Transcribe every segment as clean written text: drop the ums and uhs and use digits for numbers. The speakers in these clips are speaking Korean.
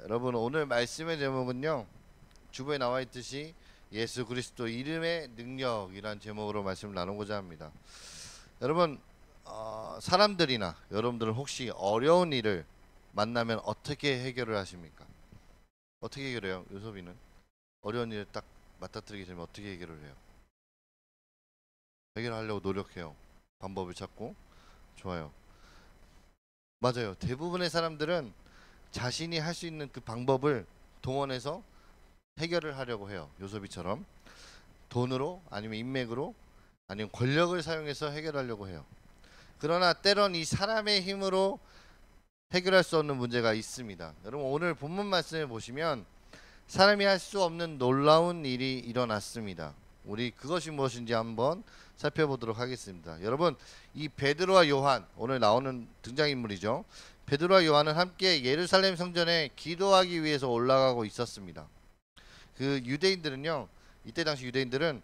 여러분 오늘 말씀의 제목은요, 주부에 나와 있듯이 예수 그리스도 이름의 능력이란 제목으로 말씀을 나누고자 합니다. 여러분 사람들이나 여러분들은 혹시 어려운 일을 만나면 어떻게 해결을 하십니까? 어떻게 해결해요? 요소비는 어려운 일을 딱 맞닥뜨리게 되면 어떻게 해결을 해요? 해결하려고 노력해요. 방법을 찾고. 좋아요. 맞아요. 대부분의 사람들은 자신이 할 수 있는 그 방법을 동원해서 해결을 하려고 해요. 요소비처럼 돈으로 아니면 인맥으로 아니면 권력을 사용해서 해결하려고 해요. 그러나 때론 이 사람의 힘으로 해결할 수 없는 문제가 있습니다. 여러분 오늘 본문 말씀을 보시면 사람이 할 수 없는 놀라운 일이 일어났습니다. 우리 그것이 무엇인지 한번 살펴보도록 하겠습니다. 여러분 이 베드로와 요한, 오늘 나오는 등장인물이죠. 베드로와 요한은 함께 예루살렘 성전에 기도하기 위해서 올라가고 있었습니다. 그 유대인들은요, 이때 당시 유대인들은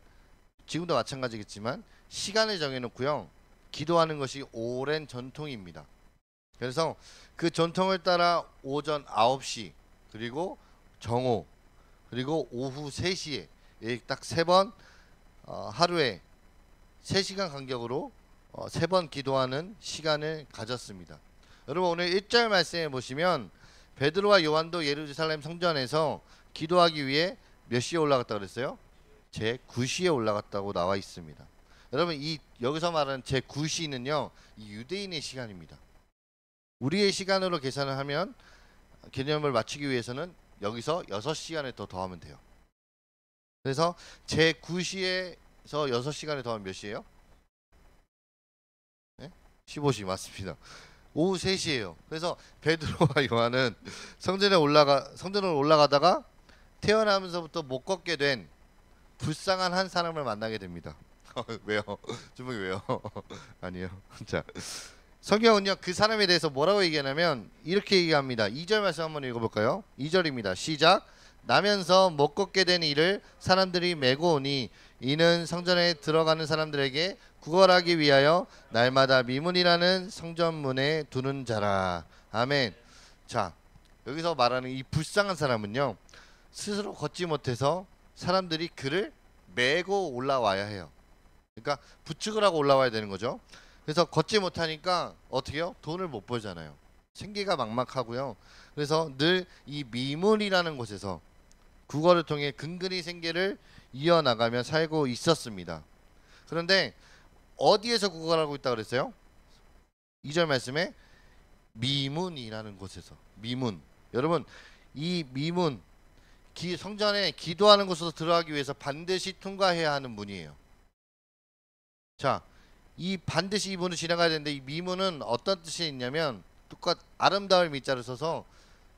지금도 마찬가지겠지만 시간을 정해놓고요, 기도하는 것이 오랜 전통입니다. 그래서 그 전통을 따라 오전 9시 그리고 정오 그리고 오후 3시에 딱 3번, 하루에 3시간 간격으로 3번 기도하는 시간을 가졌습니다. 여러분 오늘 1절 말씀에 보시면 베드로와 요한도 예루살렘 성전에서 기도하기 위해 몇 시에 올라갔다 그랬어요? 제 9시에 올라갔다고 나와 있습니다. 여러분 이 여기서 말하는 제 9시는요, 이 유대인의 시간입니다. 우리의 시간으로 계산을 하면 개념을 맞추기 위해서는 여기서 6시간을 더 더하면 돼요. 그래서 제 9시에서 6시간을 더하면 몇 시예요? 네? 15시 맞습니다. 오후 3시예요. 그래서 베드로와 요한은 성전을 올라가다가 태어나면서부터 못 걷게 된 불쌍한 한 사람을 만나게 됩니다. 왜요? 주먹이 왜요? 아니에요. 자, 성경은요 그 사람에 대해서 뭐라고 얘기하냐면 이렇게 얘기합니다. 2절 말씀 한번 읽어볼까요? 2절입니다. 시작. 나면서 못 걷게 된 이를 사람들이 메고 오니 이는 성전에 들어가는 사람들에게 구걸하기 위하여 날마다 미문이라는 성전문에 두는 자라. 아멘. 자, 여기서 말하는 이 불쌍한 사람은요, 스스로 걷지 못해서 사람들이 그를 메고 올라와야 해요. 그러니까 부축을 하고 올라와야 되는 거죠. 그래서 걷지 못하니까 어떻게 해요? 돈을 못 벌잖아요. 생계가 막막하고요. 그래서 늘 이 미문이라는 곳에서 구걸을 통해 근근히 생계를 이어나가며 살고 있었습니다. 그런데 어디에서 구걸하고 있다 그랬어요? 2절 말씀에 미문이라는 곳에서. 미문. 여러분 이 미문, 성전에 기도하는 곳으로 들어가기 위해서 반드시 통과해야 하는 문이에요. 자, 이 반드시 이 문을 지나가야 되는데 이 미문은 어떤 뜻이 있냐면 아름다울 미자를 써서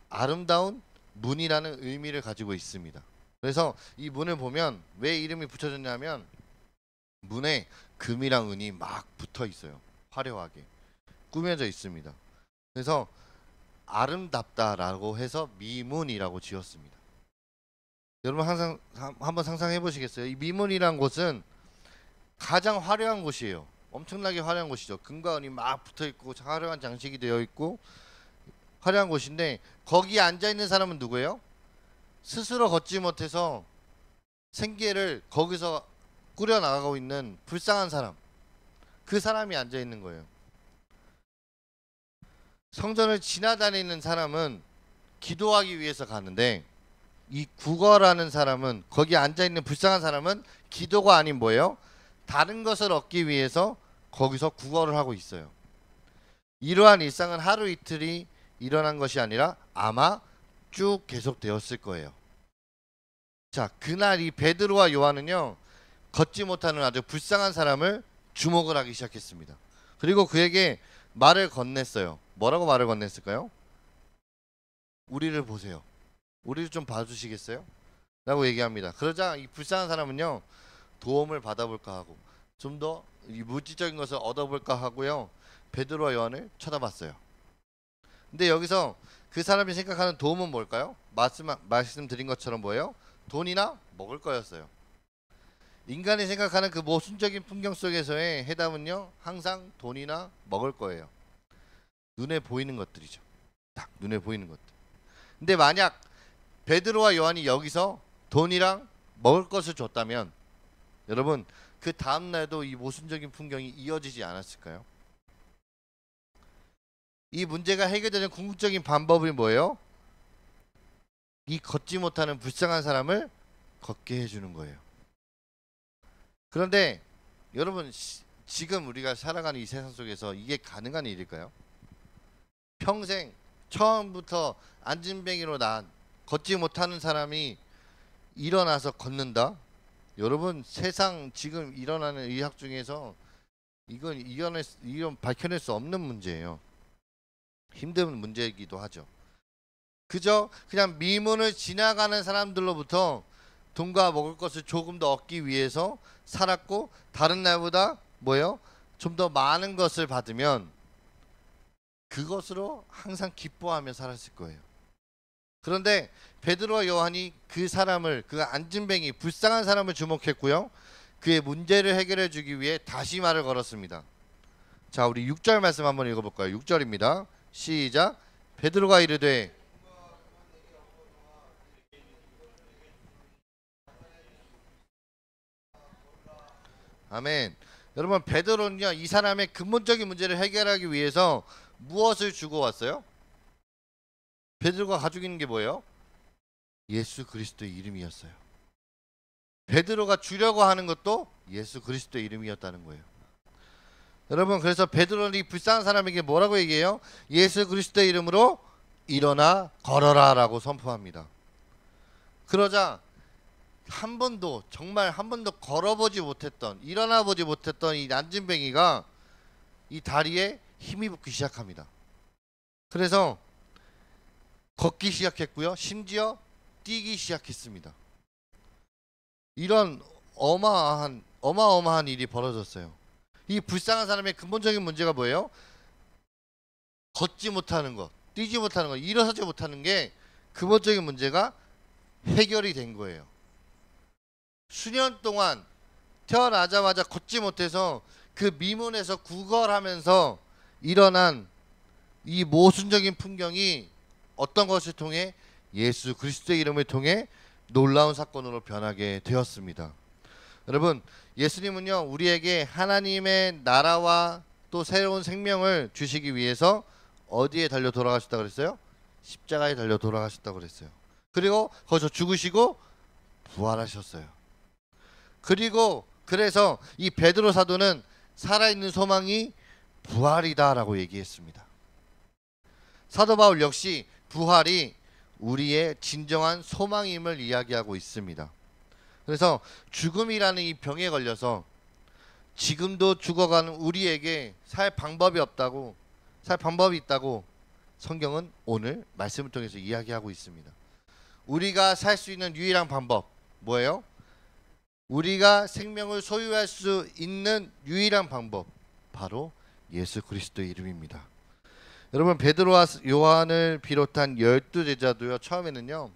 아름다운 문이라는 의미를 가지고 있습니다. 그래서 이 문을 보면 왜 이름이 붙여졌냐면 문에 금이랑 은이 막 붙어 있어요. 화려하게 꾸며져 있습니다. 그래서 아름답다라고 해서 미문이라고 지었습니다. 여러분 항상 한번 상상해 보시겠어요? 이 미문이란 곳은 가장 화려한 곳이에요. 엄청나게 화려한 곳이죠. 금과 은이 막 붙어 있고 화려한 장식이 되어 있고 화려한 곳인데 거기에 앉아 있는 사람은 누구예요? 스스로 걷지 못해서 생계를 거기서 꾸려 나가고 있는 불쌍한 사람. 그 사람이 앉아 있는 거예요. 성전을 지나다니는 사람은 기도하기 위해서 가는데 이 구걸하는 사람은, 거기 앉아 있는 불쌍한 사람은 기도가 아닌 뭐예요? 다른 것을 얻기 위해서 거기서 구걸을 하고 있어요. 이러한 일상은 하루 이틀이 일어난 것이 아니라 아마 쭉 계속되었을 거예요. 자, 그날 이 베드로와 요한은요 걷지 못하는 아주 불쌍한 사람을 주목을 하기 시작했습니다. 그리고 그에게 말을 건넸어요. 뭐라고 말을 건넸을까요? 우리를 보세요. 우리를 좀 봐주시겠어요? 라고 얘기합니다. 그러자 이 불쌍한 사람은요 도움을 받아볼까 하고 좀 더 물질적인 것을 얻어볼까 하고요 베드로와 요한을 쳐다봤어요. 근데 여기서 그 사람이 생각하는 도움은 뭘까요? 말씀드린 것처럼 뭐예요? 돈이나 먹을 거였어요. 인간이 생각하는 그 모순적인 풍경 속에서의 해답은요 항상 돈이나 먹을 거예요. 눈에 보이는 것들이죠. 딱 눈에 보이는 것들. 근데 만약 베드로와 요한이 여기서 돈이랑 먹을 것을 줬다면 여러분 그 다음 날도 이 모순적인 풍경이 이어지지 않았을까요? 이 문제가 해결되는 궁극적인 방법이 뭐예요? 이 걷지 못하는 불쌍한 사람을 걷게 해주는 거예요. 그런데 여러분 지금 우리가 살아가는 이 세상 속에서 이게 가능한 일일까요? 평생 처음부터 안진뱅이로 난 걷지 못하는 사람이 일어나서 걷는다? 여러분 세상 지금 일어나는 의학 중에서 이건 밝혀낼 수 없는 문제예요. 힘든 문제이기도 하죠. 그저 그냥 미문을 지나가는 사람들로부터 돈과 먹을 것을 조금 더 얻기 위해서 살았고 다른 날보다 뭐예요? 좀 더 많은 것을 받으면 그것으로 항상 기뻐하며 살았을 거예요. 그런데 베드로와 요한이 그 사람을 그 안진뱅이 불쌍한 사람을 주목했고요. 그의 문제를 해결해 주기 위해 다시 말을 걸었습니다. 자, 우리 6절 말씀 한번 읽어볼까요? 6절입니다. 시작. 베드로가 이르되 아멘. 여러분 베드로는요 이 사람의 근본적인 문제를 해결하기 위해서 무엇을 주고 왔어요? 베드로가 가지고 있는 게 뭐예요? 예수 그리스도의 이름이었어요. 베드로가 주려고 하는 것도 예수 그리스도의 이름이었다는 거예요. 여러분 그래서 베드로는 이 불쌍한 사람에게 뭐라고 얘기해요? 예수 그리스도의 이름으로 일어나 걸어라 라고 선포합니다. 그러자 한 번도 정말 한 번도 걸어보지 못했던 일어나 보지 못했던 이 난진뱅이가 이 다리에 힘이 붙기 시작합니다. 그래서 걷기 시작했고요. 심지어 뛰기 시작했습니다. 이런 어마어마한 일이 벌어졌어요. 이 불쌍한 사람의 근본적인 문제가 뭐예요? 걷지 못하는 것, 뛰지 못하는 것, 일어서지 못하는 게 근본적인 문제가 해결이 된 거예요. 수년 동안 태어나자마자 걷지 못해서 그 미문에서 구걸하면서 일어난 이 모순적인 풍경이 어떤 것을 통해 예수 그리스도의 이름을 통해 놀라운 사건으로 변하게 되었습니다. 여러분 예수님은요 우리에게 하나님의 나라와 또 새로운 생명을 주시기 위해서 어디에 달려 돌아가셨다고 그랬어요? 십자가에 달려 돌아가셨다고 그랬어요. 그리고 거기서 죽으시고 부활하셨어요. 그리고 그래서 이 베드로 사도는 살아있는 소망이 부활이다 라고 얘기했습니다. 사도 바울 역시 부활이 우리의 진정한 소망임을 이야기하고 있습니다. 그래서 죽음이라는 이 병에 걸려서 지금도 죽어가는 우리에게 살 방법이 있다고 성경은 오늘 말씀을 통해서 이야기하고 있습니다. 우리가 살 수 있는 유일한 방법 뭐예요? 우리가 생명을 소유할 수 있는 유일한 방법 바로 예수 그리스도의 이름입니다. 여러분 베드로와 요한을 비롯한 12제자도요 처음에는요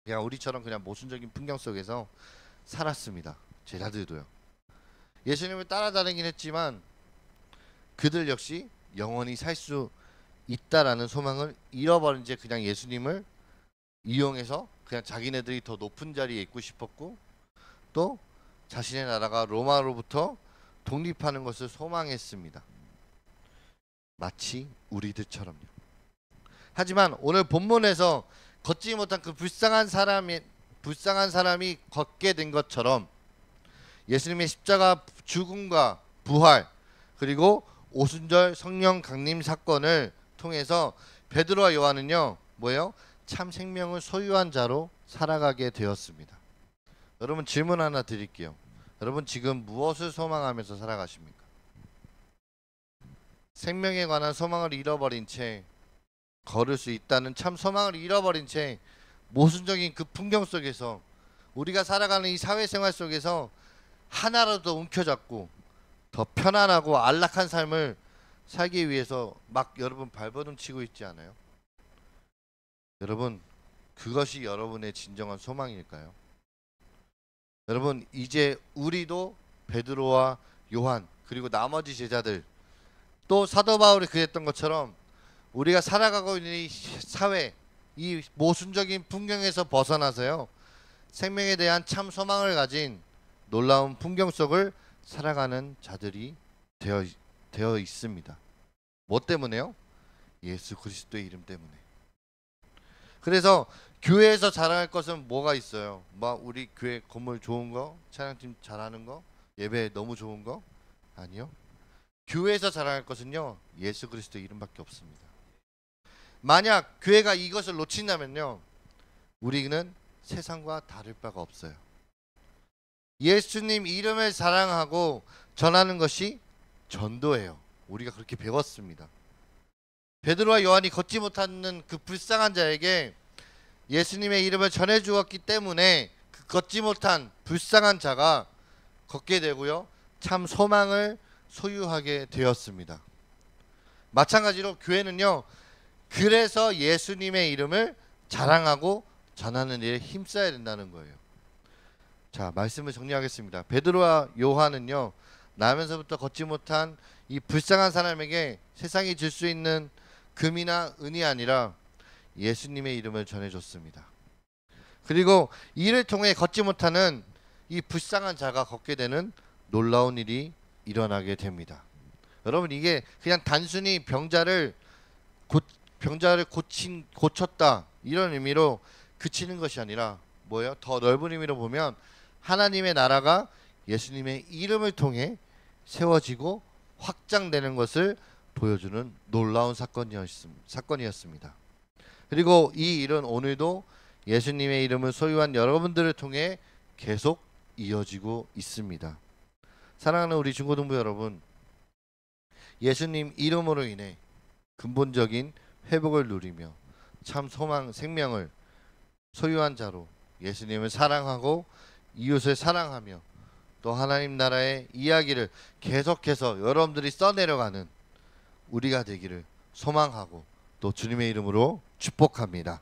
그냥 우리처럼 그냥 모순적인 풍경 속에서 살았습니다. 제자들도요. 예수님을 따라다니긴 했지만 그들 역시 영원히 살 수 있다라는 소망을 잃어버린 채 그냥 예수님을 이용해서 그냥 자기네들이 더 높은 자리에 있고 싶었고 또 자신의 나라가 로마로부터 독립하는 것을 소망했습니다. 마치 우리들처럼요. 하지만 오늘 본문에서 걷지 못한 그 불쌍한 사람이 걷게 된 것처럼 예수님의 십자가 죽음과 부활 그리고 오순절 성령 강림 사건을 통해서 베드로와 요한은요 뭐예요? 참 생명을 소유한 자로 살아가게 되었습니다. 여러분 질문 하나 드릴게요. 여러분 지금 무엇을 소망하면서 살아가십니까? 생명에 관한 소망을 잃어버린 채 걸을 수 있다는 참 소망을 잃어버린 채 모순적인 그 풍경 속에서 우리가 살아가는 이 사회생활 속에서 하나라도 움켜잡고 더 편안하고 안락한 삶을 살기 위해서 막 여러분 발버둥 치고 있지 않아요? 여러분 그것이 여러분의 진정한 소망일까요? 여러분 이제 우리도 베드로와 요한 그리고 나머지 제자들 또 사도 바울이 그랬던 것처럼 우리가 살아가고 있는 이 사회 이 모순적인 풍경에서 벗어나서요, 생명에 대한 참 소망을 가진 놀라운 풍경 속을 살아가는 자들이 되어 있습니다. 뭐 때문에요? 예수 그리스도의 이름 때문에. 그래서 교회에서 자랑할 것은 뭐가 있어요? 막 우리 교회 건물 좋은 거, 찬양팀 잘하는 거, 예배 너무 좋은 거? 아니요. 교회에서 자랑할 것은요, 예수 그리스도의 이름밖에 없습니다. 만약 교회가 이것을 놓친다면요, 우리는 세상과 다를 바가 없어요. 예수님 이름을 자랑하고 전하는 것이 전도예요. 우리가 그렇게 배웠습니다. 베드로와 요한이 걷지 못하는 그 불쌍한 자에게 예수님의 이름을 전해 주었기 때문에 그 걷지 못한 불쌍한 자가 걷게 되고요, 참 소망을 소유하게 되었습니다. 마찬가지로 교회는요, 그래서 예수님의 이름을 자랑하고 전하는 일에 힘써야 된다는 거예요. 자, 말씀을 정리하겠습니다. 베드로와 요한은요, 나면서부터 걷지 못한 이 불쌍한 사람에게 세상이 줄 수 있는 금이나 은이 아니라 예수님의 이름을 전해줬습니다. 그리고 이를 통해 걷지 못하는 이 불쌍한 자가 걷게 되는 놀라운 일이 일어나게 됩니다. 여러분, 이게 그냥 단순히 병자를 고쳤다 이런 의미로 그치는 것이 아니라 뭐예요? 더 넓은 의미로 보면 하나님의 나라가 예수님의 이름을 통해 세워지고 확장되는 것을 보여주는 놀라운 사건이었습니다. 그리고 이 일은 오늘도 예수님의 이름을 소유한 여러분들을 통해 계속 이어지고 있습니다. 사랑하는 우리 중고등부 여러분, 예수님 이름으로 인해 근본적인 회복을 누리며 참 소망, 생명을 소유한 자로 예수님을 사랑하고 이웃을 사랑하며 또 하나님 나라의 이야기를 계속해서 여러분들이 써내려가는 우리가 되기를 소망하고 또 주님의 이름으로 축복합니다.